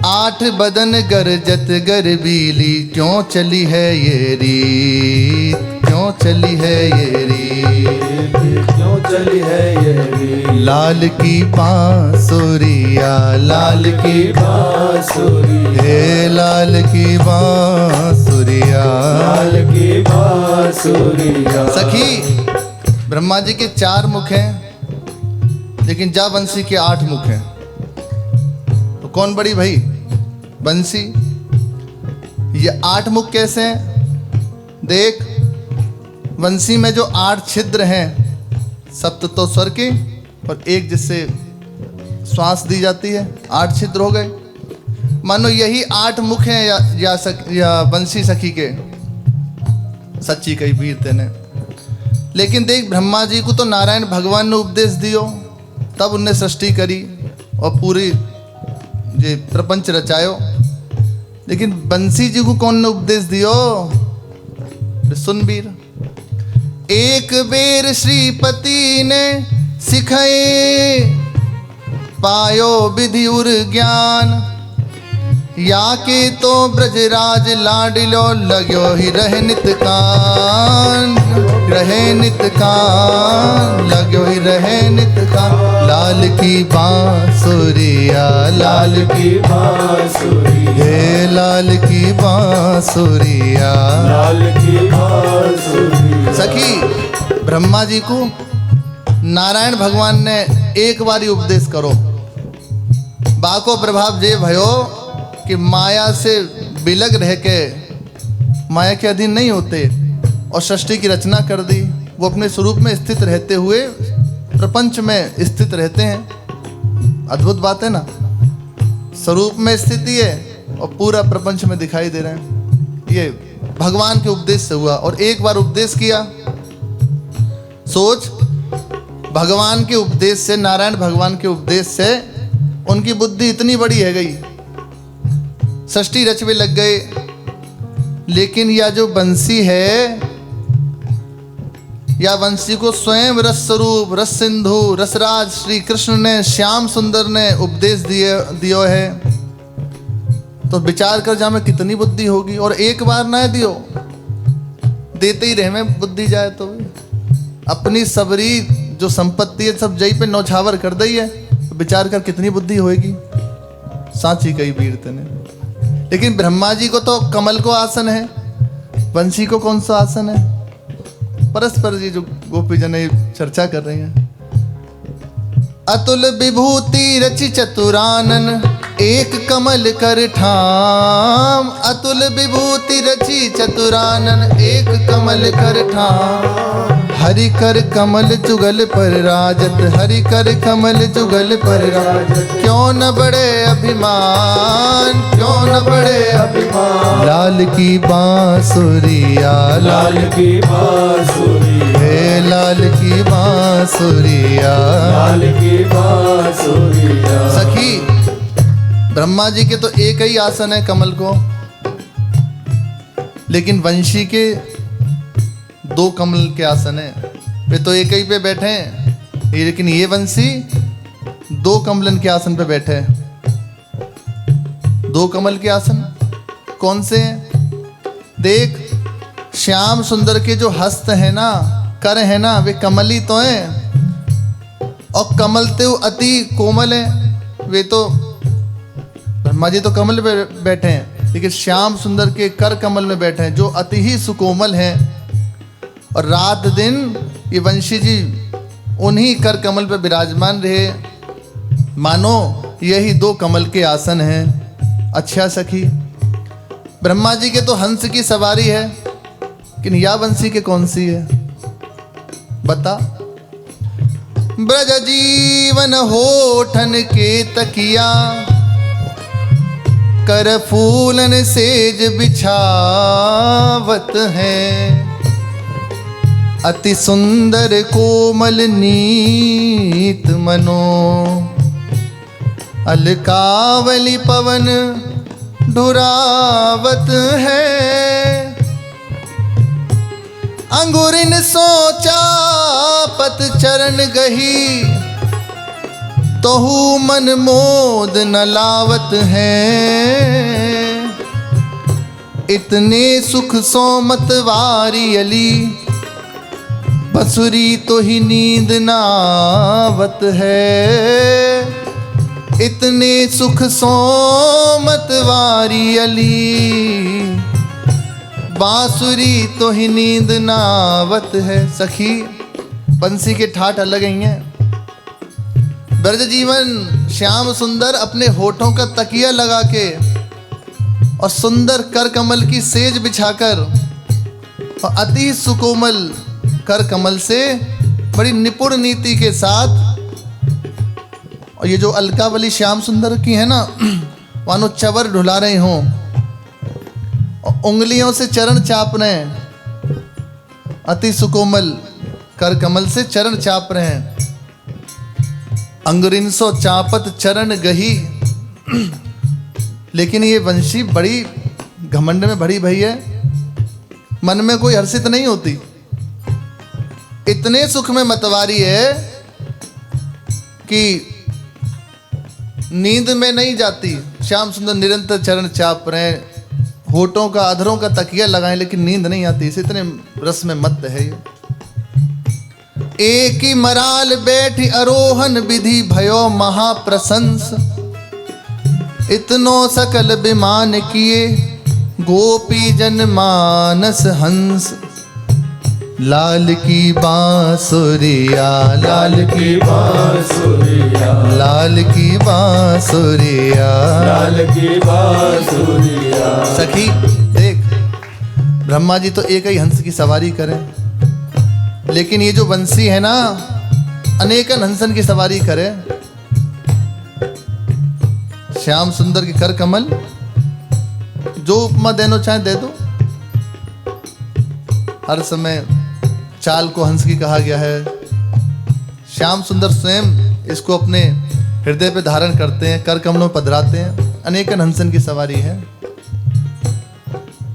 8 बदन गरजत गरबीली, क्यों चली है ये रीत, क्यों चली है ये रीत, क्यों चली है ये रीत। लाल की बांसुरिया, लाल की बांसुरिया, हे लाल की बांसुरिया, लाल की बांसुरिया। सखी, ब्रह्मा जी के 4 मुख हैं, लेकिन जा बंसी के 8 मुख हैं। तो कौन बड़ी भाई? बंसी। ये 8 मुख कैसे हैं? देख, बंसी में जो 8 छिद्र हैं, सप्त तो स्वर के और एक जिससे श्वास दी जाती है, 8 छिद्र हो गए। मानो यही 8 मुख हैं या बंसी सखी के। सच्ची कही वीर तेने। लेकिन देख, ब्रह्मा जी को तो नारायण भगवान ने उपदेश दियो, तब उनने सृष्टि करी और पूरी ये प्रपंच रचायो। लेकिन बंसी जी को कौन ने उपदेश दियो? सुन वीर, एक बेर श्रीपति ने सिखाए, पायो विधि उर ज्ञान, या के तो ब्रजराज लाडिलो, लगो ही रहे नित कान, रहे नित कान, लगो ही रहे नित कान। लाल की बांसुरिया, लाल की बांसुरिया, हे लाल की बांसुरिया, लाल की बांसुरिया। सखी, ब्रह्मा जी को नारायण भगवान ने एक बार ही उपदेश करो, बाको प्रभाव जे भयो कि माया से बिलग रह के माया के अधीन नहीं होते और सृष्टि की रचना कर दी। वो अपने स्वरूप में स्थित रहते हुए प्रपंच में स्थित रहते हैं। अद्भुत बात है ना। स्वरूप में स्थिति है और पूरा प्रपंच में दिखाई दे रहे हैं। ये भगवान के उपदेश से हुआ। और एक बार उपदेश किया, सोच, भगवान के उपदेश से, नारायण भगवान के उपदेश से उनकी बुद्धि इतनी बड़ी है गई, षष्ठी रचवे लग गए। लेकिन यह जो बंसी है, या वंशी को स्वयं रस स्वरूप, रस सिंधु, रसराज श्री कृष्ण ने, श्याम सुंदर ने उपदेश दियो है। तो विचार कर, जहाँ में कितनी बुद्धि होगी। और एक बार ना दियो, देते ही रहे में बुद्धि जाए तो अपनी सबरी जो संपत्ति है सब जई पे नौछावर कर दी है। तो विचार कर कितनी बुद्धि होएगी। सांची कई वीर तने। लेकिन ब्रह्मा जी को तो कमल को आसन है, वंशी को कौन सा आसन है? परस्पर जी जो गोपी जन चर्चा कर रहे हैं। अतुल विभूति रचि चतुरानन, एक कमल कर ठाम। अतुल विभूति रचि चतुरानन, एक कमल कर ठाम। हरि कर कमल जुगल पर राजत, हरि कर कमल जुगल पर राजत। क्यों न बड़े अभिमान, क्यों न बड़े अभिमान। लाल की बांसुरिया, लाल की बांसुरिया, हे लाल की बांसुरिया, लाल की बांसुरिया। सखी, ब्रह्मा जी के तो एक ही आसन है कमल को, लेकिन वंशी के दो कमल के आसन है। वे तो एक ही पे बैठे हैं, लेकिन ये वंशी दो कमलन के आसन पे बैठे हैं। दो कमल के आसन कौन से हैं? देख, श्याम सुंदर के जो हस्त है ना, कर है ना, वे कमली तो हैं। और कमल तो अति कोमल है। वे तो ब्रह्मा जी तो कमल पे बैठे हैं, लेकिन श्याम सुंदर के कर कमल में बैठे हैं, जो अति ही सुकोमल हैं। और रात दिन ये वंशी जी उन्हीं कर कमल पर विराजमान रहे। मानो यही दो कमल के आसन हैं। अच्छा सखी, ब्रह्मा जी के तो हंस की सवारी है, लेकिन या वंशी के कौन सी है? बता। ब्रज जीवन होठन के तकिया, कर फूलन सेज बिछावत है। अति सुंदर कोमल नीत मनो, अलकावली पवन ढुरावत है। अंगुरिन सोचा पत चरण गही, तोहू मन मोद न लावत है। इतने सुख सोमत वारी अली, बंसुरी तो ही नींद नावत है। इतने सुख सोमत वारी अली, बांसुरी तो ही नींद नावत है। सखी, बंसी के ठाठ अलग ही हैं। ब्रज जीवन श्याम सुंदर अपने होठों का तकिया लगा के और सुंदर कर कमल की सेज बिछाकर और अति सुकोमल कर कमल से बड़ी निपुण नीति के साथ, और ये जो अलकावली श्याम सुंदर की है ना, मानो चवर ढुला रहे हों और उंगलियों से चरण चाप रहे हैं। अति सुकोमल कर कमल से चरण चाप रहे हैं। अंगुरिनसो चापत चरण गही। लेकिन ये वंशी बड़ी घमंड में भरी भई है, मन में कोई हर्षित नहीं होती। इतने सुख में मतवारी है कि नींद में नहीं जाती। श्याम सुंदर निरंतर चरण चाप रहे हैं, होठों का अधरों का तकिया लगाए, लेकिन नींद नहीं आती। इसे इतने रस में मत है ये। एक ही मराल बैठी अरोहन विधि भयो महाप्रशंस। इतनो सकल विमान किए गोपी जन मानस हंस। लाल की बांसुरिया, लाल की बांसुरिया, लाल की बांसुरिया, लाल की बांसुरिया। सखी देख, ब्रह्मा जी तो एक ही हंस की सवारी करें, लेकिन ये जो बंसी है ना, अनेकन हंसन की सवारी करे। श्याम सुंदर के कर कमल जो उपमा देनो चाहे दे दो। हर समय चाल को हंस की कहा गया है। श्याम सुंदर स्वयं इसको अपने हृदय पे धारण करते हैं, कर कमलों में पधराते हैं। अनेकन हंसन की सवारी है,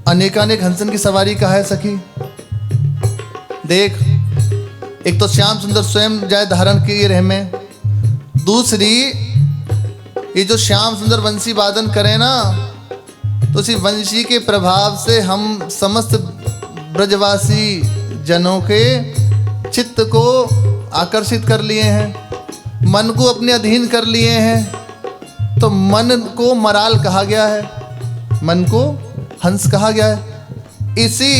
अनेकानेक हंसन की सवारी का है सखी। देख, एक तो श्याम सुंदर स्वयं जाए धारण किए रहे में, दूसरी ये जो श्याम सुंदर वंशी वादन करे ना, तो उसी वंशी के प्रभाव से हम समस्त ब्रजवासी जनों के चित्त को आकर्षित कर लिए हैं, मन को अपने अधीन कर लिए हैं। तो मन को मराल कहा गया है, मन को हंस कहा गया है। इसी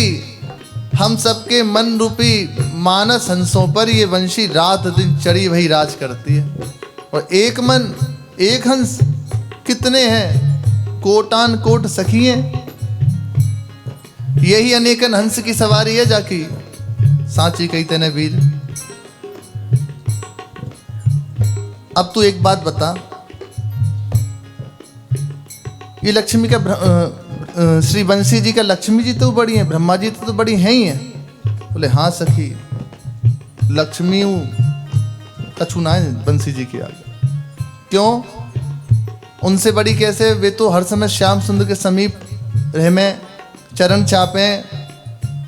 हम सबके मन रूपी मानस हंसों पर ये वंशी रात दिन चढ़ी वही राज करती है। और एक मन एक हंस कितने हैं, कोटान कोट सखी हैं। यही अनेकन हंस की सवारी है जाकी, सांची कही तेने वीर। अब तू एक बात बता, ये लक्ष्मी का श्री बंसी जी का लक्ष्मी जी तो बड़ी है, ब्रह्मा जी तो बड़ी हैं ही हैं। बोले हाँ सखी, लक्ष्मी कछु ना है बंसी जी की आगे। क्यों? उनसे बड़ी कैसे? वे तो हर समय श्याम सुंदर के समीप रह में चरण चापें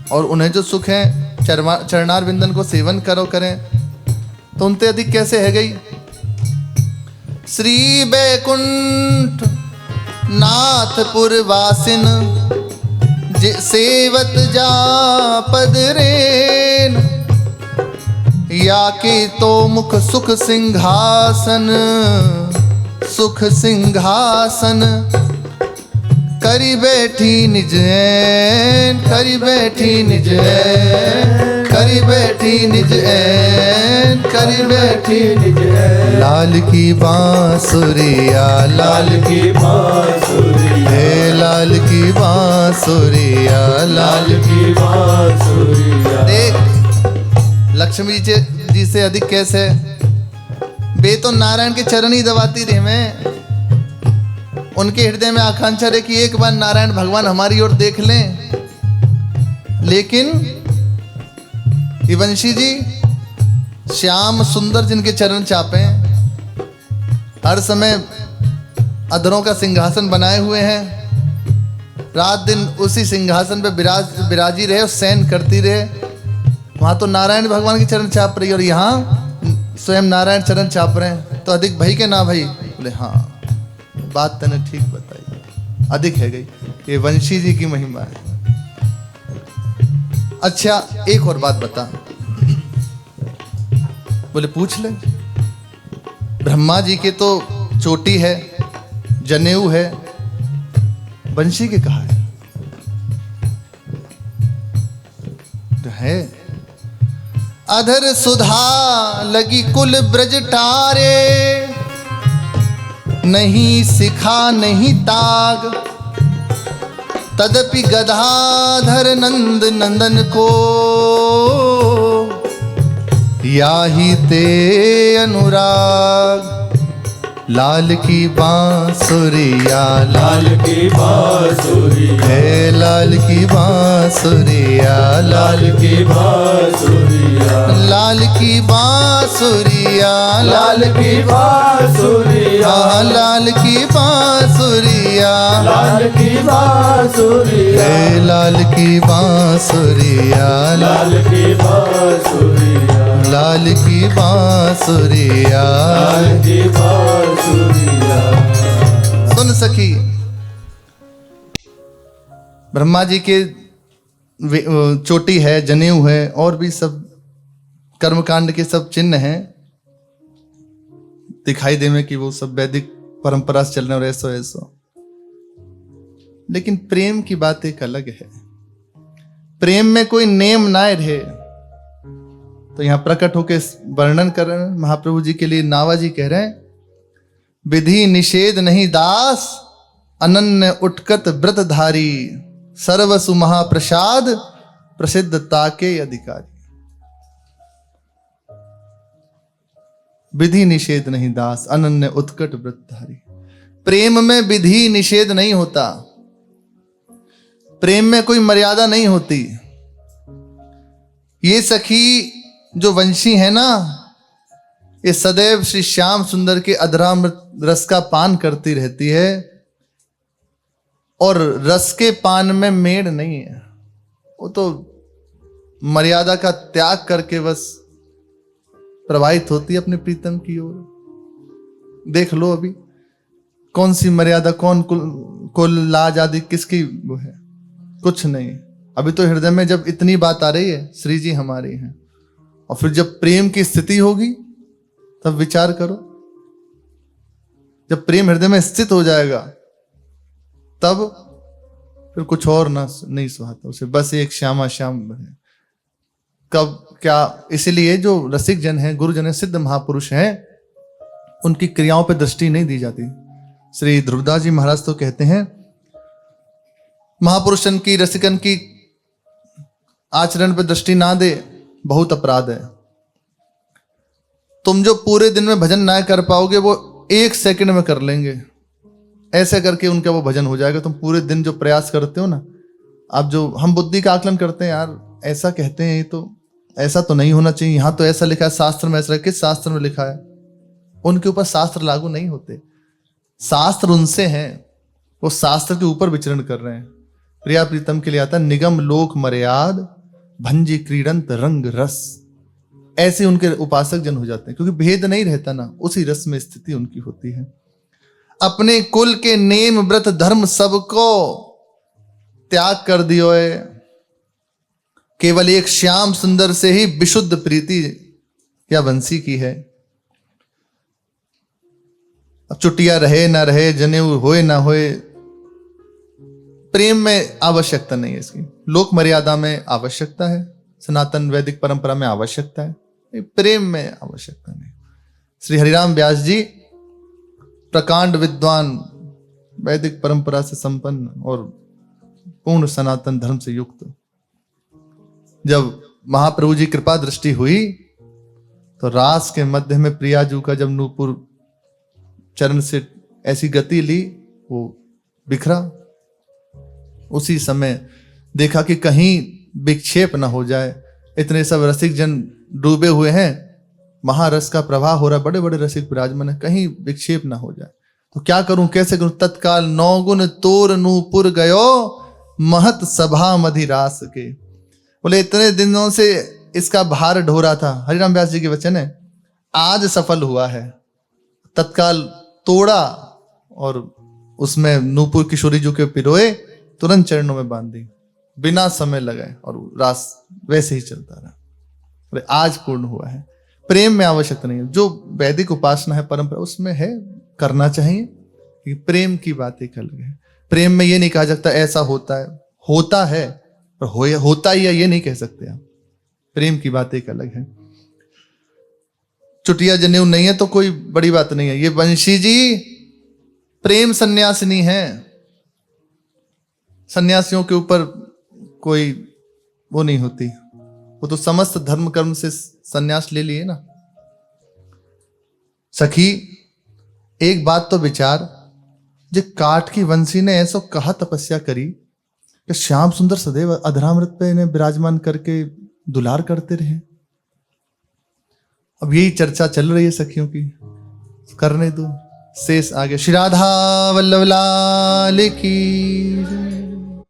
और उन्हें जो सुख है चरणार विंदन को सेवन करें, तो उनसे अधिक कैसे है गई। श्री बैकुंठ नाथपुर वासिन सेवत जा पद रेन, या के तो मुख सुख सिंहासन, सुख सिंहासन करी बैठी निज ऐन, करी बैठी निज ऐन, करी बैठी निज ऐन, करी बैठी निज ऐन। लाल की बांसुरिया, लाल की बांसुरिया, हे लाल की बांसुरिया, लाल की बांसुरिया। देख, लक्ष्मी जी से अधिक कैसे? वे तो नारायण के चरण ही दबाती रहे में। उनके हृदय में आकांक्षा रहे कि एक बार नारायण भगवान हमारी ओर देख लें। लेकिन वंशी जी श्याम सुंदर जिनके चरण चापे, हर समय अधरों का सिंहासन बनाए हुए हैं, रात दिन उसी सिंहासन पे विराजी रहे और सैन करती रहे। वहां तो नारायण भगवान के चरण चाप रही और यहाँ स्वयं नारायण चरण चाप रहे हैं। तो अधिक भई के ना भई? बोले हाँ, बात तने ठीक बताई, अधिक है गई। ये वंशी जी की महिमा है। अच्छा, एक और बात बता। बोले पूछ ले। ब्रह्मा जी के तो चोटी है, जनेऊ है, वंशी के कहा है? तो है। अधर सुधा लगी कुल ब्रज टारे, नहीं सिखा नहीं ताग, तदपि गधाधर नंद नंदन को, याही ते अनुराग। लाल की बांसुरिया, लाल की बांसुरिया, हे लाल की बांसुरिया, लाल की बांसुरिया, लाल की बांसुरिया, लाल की बांसुरिया, लाल की बांसुरिया, लाल की बांसुरिया, हे लाल की बांसुरिया, लाल की बांसुरिया, लाल की बांसुरिया। लाल की बांसुरिया। सुन सखी, ब्रह्मा जी के चोटी है, जनेऊ है, और भी सब कर्मकांड के सब चिन्ह हैं। दिखाई दे में कि वो सब वैदिक परंपरा से चल रहे और ऐसो ऐसो। लेकिन प्रेम की बात एक अलग है। प्रेम में कोई नेम ना रहे। तो यहां प्रकट होकर वर्णन कर रहे हैं महाप्रभु जी के लिए। नावा जी कह रहे हैं, विधि निषेध नहीं दास, अनन्य उठकत व्रतधारी, सर्वसु महाप्रसाद, प्रसिद्धता के अधिकारी। विधि निषेध नहीं दास, अनन्य उत्कट व्रतधारी। प्रेम में विधि निषेध नहीं होता। प्रेम में कोई मर्यादा नहीं होती। ये सखी जो वंशी है ना, ये सदैव श्री श्याम सुंदर के अधरामृत रस का पान करती रहती है, और रस के पान में मेड़ नहीं है। वो तो मर्यादा का त्याग करके बस प्रवाहित होती है अपने प्रीतम की ओर। देख लो अभी कौन सी मर्यादा, कौन कुल लाज आदि किसकी वो है, कुछ नहीं। अभी तो हृदय में जब इतनी बात आ रही है, श्री जी हमारी हैं, और फिर जब प्रेम की स्थिति होगी तब विचार करो। जब प्रेम हृदय में स्थित हो जाएगा तब फिर कुछ और ना नहीं सुहाता उसे, बस एक श्यामा श्याम बने। कब क्या, इसीलिए जो रसिक जन हैं, गुरुजन हैं, सिद्ध महापुरुष हैं, उनकी क्रियाओं पर दृष्टि नहीं दी जाती। श्री ध्रुवदास जी महाराज तो कहते हैं, महापुरुषन की, रसिकन की आचरण पर दृष्टि ना दे बहुत अपराध है। तुम जो पूरे दिन में भजन ना कर पाओगे वो 1 सेकंड में कर लेंगे। ऐसे करके उनका वो भजन हो जाएगा। तुम पूरे दिन जो प्रयास करते हो ना, अब जो हम बुद्धि का आकलन करते हैं, यार ऐसा कहते हैं, ये तो ऐसा तो नहीं होना चाहिए, यहां तो ऐसा लिखा है, शास्त्र में ऐसा, किस शास्त्र में लिखा है? उनके ऊपर शास्त्र लागू नहीं होते। शास्त्र उनसे हैं, वो शास्त्र के ऊपर विचरण कर रहे हैं। प्रिया प्रीतम के लिए आता निगम लोक मर्याद भंजी क्रीडंत रंग रस। ऐसे उनके उपासक जन हो जाते हैं, क्योंकि भेद नहीं रहता ना, उसी रस में स्थिति उनकी होती है। अपने कुल के नेम व्रत धर्म सबको त्याग कर दियो है, केवल एक श्याम सुंदर से ही विशुद्ध प्रीति या वंशी की है। अब चुटिया रहे ना रहे, जनेऊ होए ना होए, प्रेम में आवश्यकता नहीं है इसकी। लोक मर्यादा में आवश्यकता है, सनातन वैदिक परंपरा में आवश्यकता है, प्रेम में आवश्यकता नहीं। श्री हरिराम व्यास जी प्रकांड विद्वान, वैदिक परंपरा से संपन्न और पूर्ण सनातन धर्म से युक्त, जब महाप्रभु जी कृपा दृष्टि हुई तो रास के मध्य में प्रियाजू का जब नूपुर चरण से ऐसी गति ली, वो बिखरा। उसी समय देखा कि कहीं विक्षेप ना हो जाए, इतने सब रसिक जन डूबे हुए हैं, महारस का प्रवाह हो रहा, बड़े बड़े रसिक विराजमान है, कहीं विक्षेप ना हो जाए। तो क्या करूं, कैसे करूं? तत्काल 9 गुण तोर नूपुर गयो महत सभा मधिरास के। बोले इतने दिनों से इसका भार ढो रहा था, हरिराम व्यास जी के वचन है, आज सफल हुआ है। तत्काल तोड़ा और उसमें नूपुर किशोरी जी के पिरोए, तुरंत चरणों में बांध दी, बिना समय लगाए, और रास वैसे ही चलता रहा। बोले आज पूर्ण हुआ है। प्रेम में आवश्यकता नहीं है। जो वैदिक उपासना है, परंपरा, उसमें है, करना चाहिए, कि प्रेम की बात एक अलग है। प्रेम में ये नहीं कहा जाता ऐसा होता है, होता है, पर होता ही है ये नहीं कह सकते आप। प्रेम की बात एक अलग है। चुटिया जनेऊ नहीं है तो कोई बड़ी बात नहीं है। ये वंशी जी प्रेम सन्यासिनी है, सन्यासियों के ऊपर कोई वो नहीं होती, वो तो समस्त धर्म कर्म से सन्यास ले लिए ना। सखी एक बात तो विचार, जे काठ की वंशी ने ऐसा कहा तपस्या करी कि श्याम सुंदर सदैव अधरामृत पे इन्हें विराजमान करके दुलार करते रहे। अब यही चर्चा चल रही है सखियों की, करने दो, शेष आगे। श्री राधा वल्लभ लाल की।